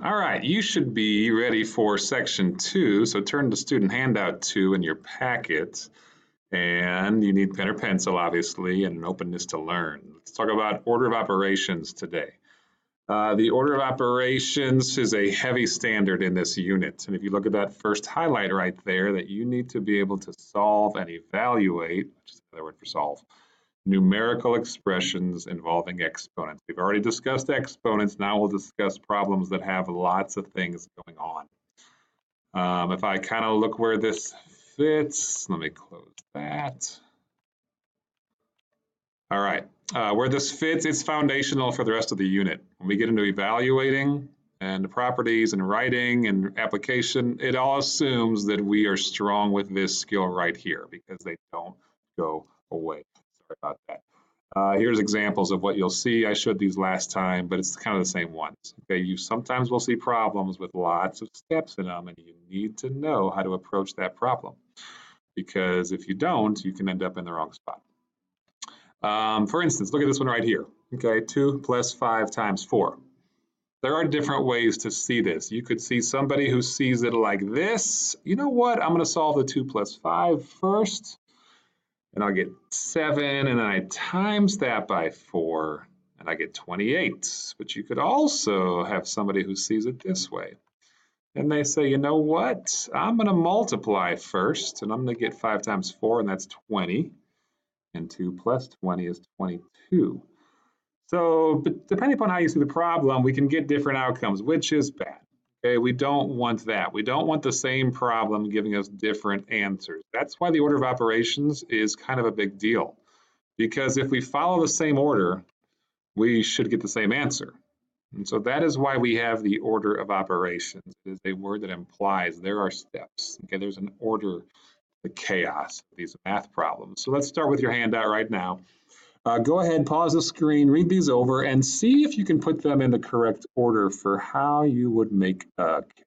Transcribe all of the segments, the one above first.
All right, you should be ready for section 2. So turn to student handout 2 in your packet. And you need pen or pencil, obviously, and an openness to learn. Let's talk about order of operations today. The order of operations is a heavy standard in this unit. And if you look at that first highlight right there, that you need to be able to solve and evaluate, which is another word for solve, numerical expressions involving exponents. We've already discussed exponents. Now we'll discuss problems that have lots of things going on. If I kind of look where this fits, let me close that. All right, where this fits, it's foundational for the rest of the unit. When we get into evaluating and the properties and writing and application, it all assumes that we are strong with this skill right here because they don't go away. Sorry about that. Here's examples of what you'll see. I showed these last time, but it's kind of the same ones. Okay, you sometimes will see problems with lots of steps in them, and you need to know how to approach that problem because if you don't, you can end up in the wrong spot. For instance, look at this one right here. Okay, 2 plus 5 times 4. There are different ways to see this. You could see somebody who sees it like this. You know what? I'm going to solve the 2 plus 5 first, and I'll get 7, and then I times that by 4, and I get 28. But you could also have somebody who sees it this way. And they say, you know what? I'm going to multiply first, and I'm going to get 5 times 4, and that's 20. And 2 plus 20 is 22. So depending upon how you see the problem, we can get different outcomes, which is bad. Okay, we don't want that. We don't want the same problem giving us different answers. That's why the order of operations is kind of a big deal. Because if we follow the same order, we should get the same answer. And so that is why we have the order of operations. It is a word that implies there are steps. Okay, there's an order, the chaos of these math problems. So let's start with your handout right now. Go ahead, pause the screen, read these over, and see if you can put them in the correct order for how you would make a cake.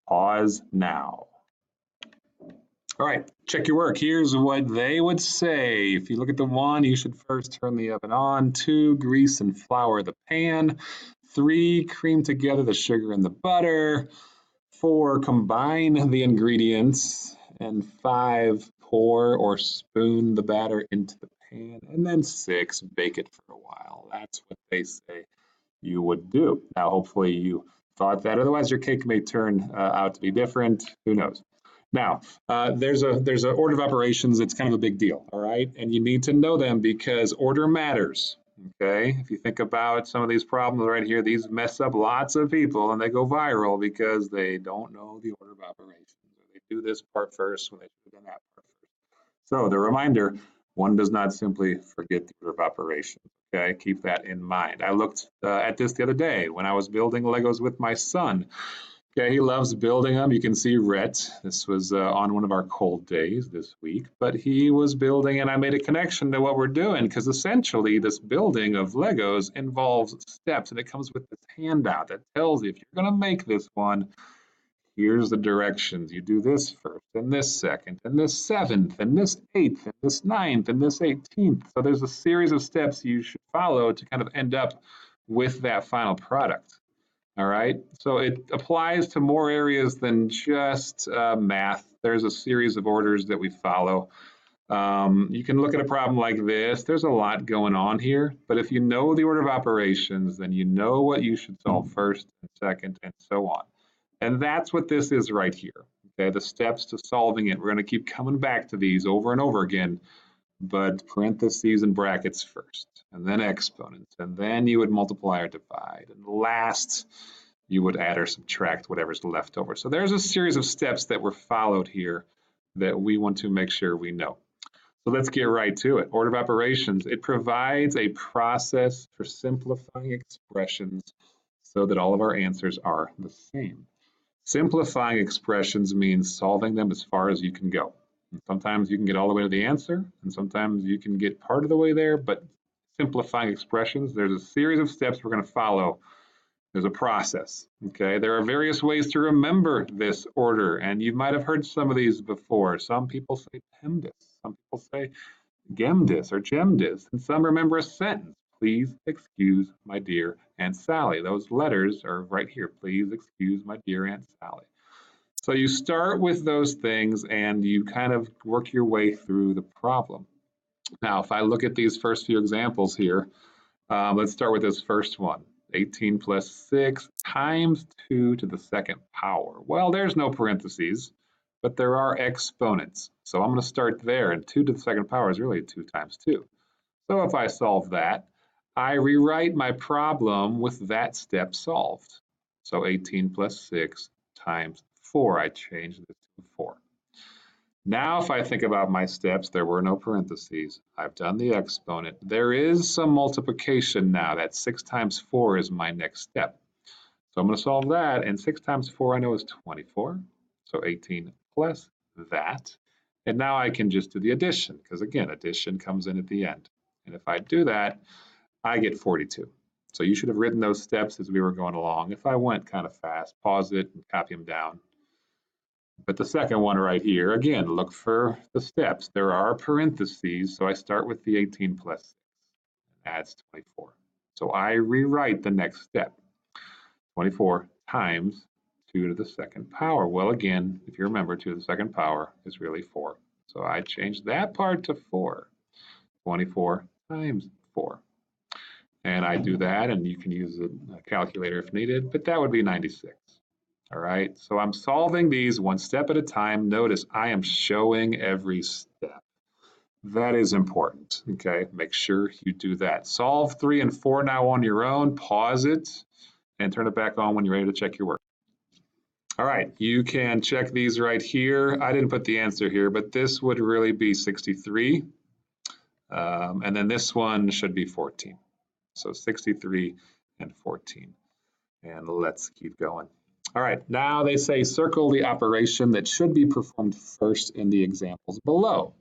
Pause now. All right, check your work. Here's what they would say. If you look at the 1, you should first turn the oven on. 2, grease and flour the pan. 3, cream together the sugar and the butter. 4, combine the ingredients. And 5, pour or spoon the batter into the pan. And then 6, bake it for a while. That's what they say you would do. Now, hopefully you thought that. Otherwise, your cake may turn out to be different. Who knows? Now, there's an order of operations. It's kind of a big deal, all right? And you need to know them because order matters, okay? If you think about some of these problems right here, these mess up lots of people and they go viral because they don't know the order of operations. They do this part first when they should have done that part first. So the reminder, one does not simply forget the order of operations, okay? Keep that in mind. I looked at this the other day when I was building Legos with my son. Okay, he loves building them. You can see Rhett. This was on one of our cold days this week, but he was building and I made a connection to what we're doing because essentially this building of Legos involves steps and it comes with this handout that tells you if you're going to make this one, here's the directions. You do this first, and this second, and this 7th, and this 8th, and this 9th, and this 18th. So there's a series of steps you should follow to kind of end up with that final product. All right, so it applies to more areas than just math. There's a series of orders that we follow. You can look at a problem like this. There's a lot going on here, but if you know the order of operations, then you know what you should solve first and second and so on. And that's what this is right here. Okay, the steps to solving it. We're going to keep coming back to these over and over again, but parentheses and brackets first, and then exponents, and then you would multiply or divide, and last you would add or subtract whatever's left over. So there's a series of steps that were followed here that we want to make sure we know. So let's get right to it. Order of operations, it provides a process for simplifying expressions so that all of our answers are the same. Simplifying expressions means solving them as far as you can go. And sometimes you can get all the way to the answer, and sometimes you can get part of the way there, but simplifying expressions, there's a series of steps we're going to follow. There's a process, okay? There are various ways to remember this order, and you might have heard some of these before. Some people say PEMDAS, some people say GEMDAS or GEMDAS, and some remember a sentence. Please excuse my dear Aunt Sally. Those letters are right here. Please excuse my dear Aunt Sally. So you start with those things and you kind of work your way through the problem. Now, if I look at these first few examples here, let's start with this first one. 18 plus 6 times 2 to the second power. Well, there's no parentheses, but there are exponents. So I'm going to start there, and 2 to the second power is really 2 times 2. So if I solve that, I rewrite my problem with that step solved. So 18 plus 6 times 4. I change this to 4. Now, if I think about my steps, there were no parentheses. I've done the exponent. There is some multiplication now. That 6 times 4 is my next step. So I'm going to solve that, and 6 times 4 I know is 24. So 18 plus that. And now I can just do the addition, because again, addition comes in at the end. And if I do that, I get 42. So you should have written those steps as we were going along. If I went kind of fast, pause it and copy them down. But the second one right here, again, look for the steps. There are parentheses, so I start with the 18 plus 6, adds 24. So I rewrite the next step. 24 times 2 to the second power. Well, again, if you remember, 2 to the second power is really 4. So I change that part to 4. 24 times 4. And I do that, and you can use a calculator if needed, but that would be 96. All right, so I'm solving these one step at a time. Notice I am showing every step. That is important, okay? Make sure you do that. Solve 3 and 4 now on your own. Pause it and turn it back on when you're ready to check your work. All right, you can check these right here. I didn't put the answer here, but this would really be 63. And then this one should be 14. So 63 and 14. And let's keep going. All right, now they say circle the operation that should be performed first in the examples below.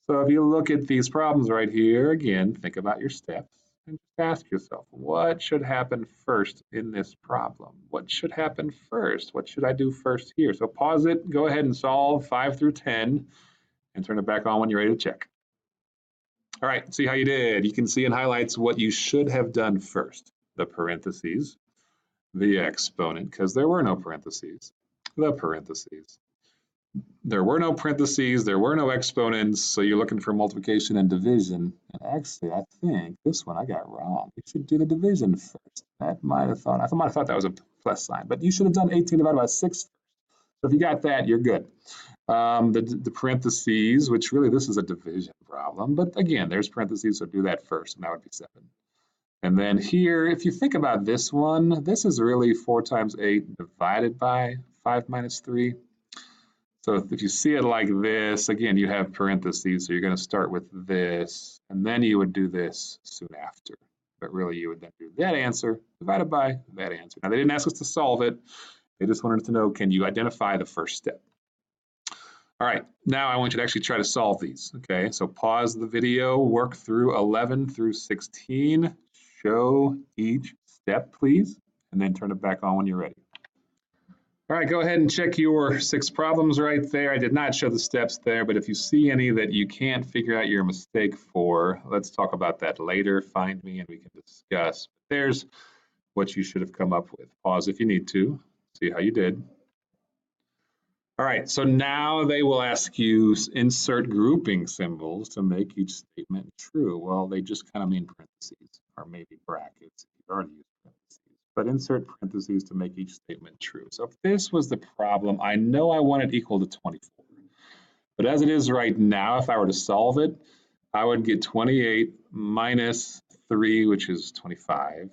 So if you look at these problems right here, again, think about your steps and just ask yourself, what should happen first in this problem? What should happen first? What should I do first here? So pause it, go ahead and solve 5 through 10 and turn it back on when you're ready to check. All right, see how you did. You can see in highlights what you should have done first. The parentheses, the exponent, because there were no parentheses, the parentheses. There were no parentheses, there were no exponents, so you're looking for multiplication and division. And actually, I think this one I got wrong. You should do the division first. I might have thought that was a plus sign, but you should have done 18 divided by 6 first. So if you got that, you're good. The parentheses, which really this is a division problem, but again, there's parentheses, so do that first, and that would be 7. And then here, if you think about this one, this is really 4 times 8 divided by 5 minus 3. So if you see it like this, again, you have parentheses, so you're going to start with this, and then you would do this soon after. But really, you would then do that answer divided by that answer. Now, they didn't ask us to solve it. They just wanted to know, can you identify the first step? All right, now I want you to actually try to solve these, okay? So pause the video, work through 11 through 16, show each step, please, and then turn it back on when you're ready. All right, go ahead and check your 6 problems right there. I did not show the steps there, but if you see any that you can't figure out your mistake for, let's talk about that later. Find me and we can discuss. There's what you should have come up with. Pause if you need to, see how you did. All right, so now they will ask you insert grouping symbols to make each statement true. Well, they just kind of mean parentheses or maybe brackets if you've already used parentheses. But insert parentheses to make each statement true. So if this was the problem, I know I want it equal to 24. But as it is right now, if I were to solve it, I would get 28 minus 3, which is 25,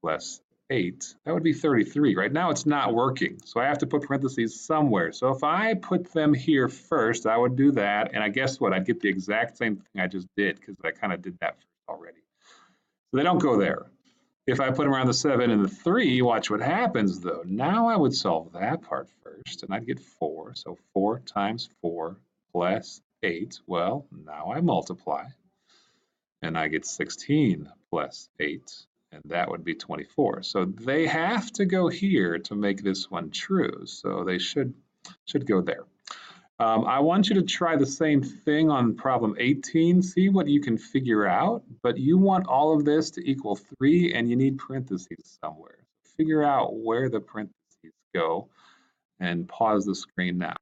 plus 8, that would be 33. Right now it's not working, so I have to put parentheses somewhere. So if I put them here first, I would do that, and I guess what? I'd get the exact same thing I just did because I kind of did that already. So they don't go there. If I put them around the 7 and the 3, watch what happens though. Now I would solve that part first, and I'd get 4. So 4 times 4 plus 8. Well, now I multiply, and I get 16 plus 8. And that would be 24. So they have to go here to make this one true. So they should go there. I want you to try the same thing on problem 18, see what you can figure out, but you want all of this to equal 3 and you need parentheses somewhere. Figure out where the parentheses go and pause the screen now.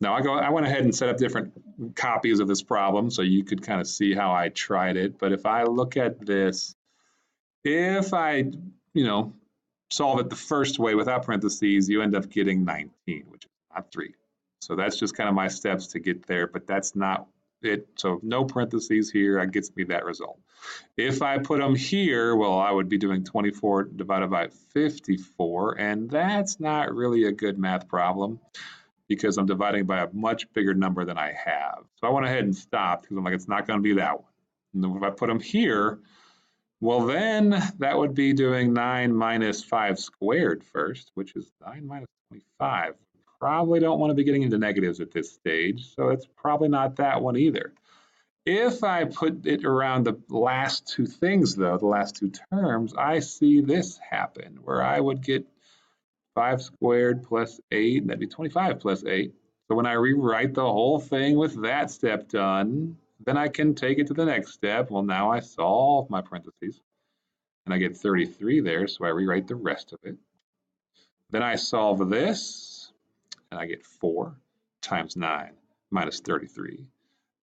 Now I went ahead and set up different copies of this problem so you could kind of see how I tried it, but if I look at this, if I, solve it the first way without parentheses, you end up getting 19, which is not 3. So that's just kind of my steps to get there, but that's not it. So no parentheses here, that gets me that result. If I put them here, well, I would be doing 24 divided by 54, and that's not really a good math problem because I'm dividing by a much bigger number than I have. So I went ahead and stopped because I'm like, it's not going to be that one. And then if I put them here, well, then that would be doing 9 minus 5 squared first, which is 9 minus 25. Probably don't want to be getting into negatives at this stage, so it's probably not that one either. If I put it around the last two things, though, the last two terms, I see this happen, where I would get 5 squared plus 8, that'd be 25 plus 8. So when I rewrite the whole thing with that step done, then I can take it to the next step. Well, now I solve my parentheses, and I get 33 there, so I rewrite the rest of it. Then I solve this, and I get 4 times 9 minus 33.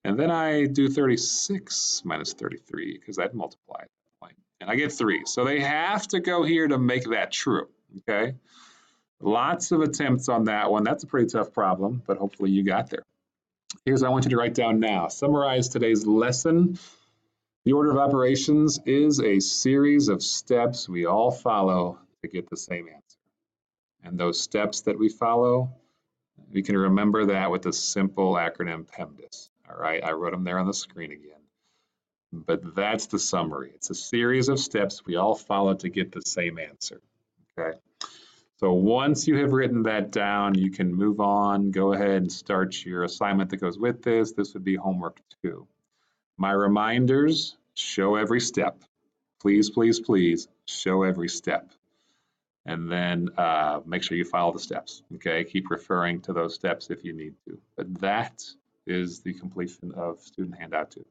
And then I do 36 minus 33, because I'd multiply at that point, and I get 3. So they have to go here to make that true, okay? Lots of attempts on that one. That's a pretty tough problem, but hopefully you got there. Here's what I want you to write down now. Summarize today's lesson. The order of operations is a series of steps we all follow to get the same answer. And those steps that we follow, we can remember that with the simple acronym PEMDAS. All right, I wrote them there on the screen again. But that's the summary. It's a series of steps we all follow to get the same answer. Okay. So once you have written that down, you can move on, go ahead and start your assignment that goes with this. This would be homework 2. My reminders, show every step. Please, please, please show every step. And then make sure you follow the steps, okay? Keep referring to those steps if you need to. But that is the completion of student handout 2.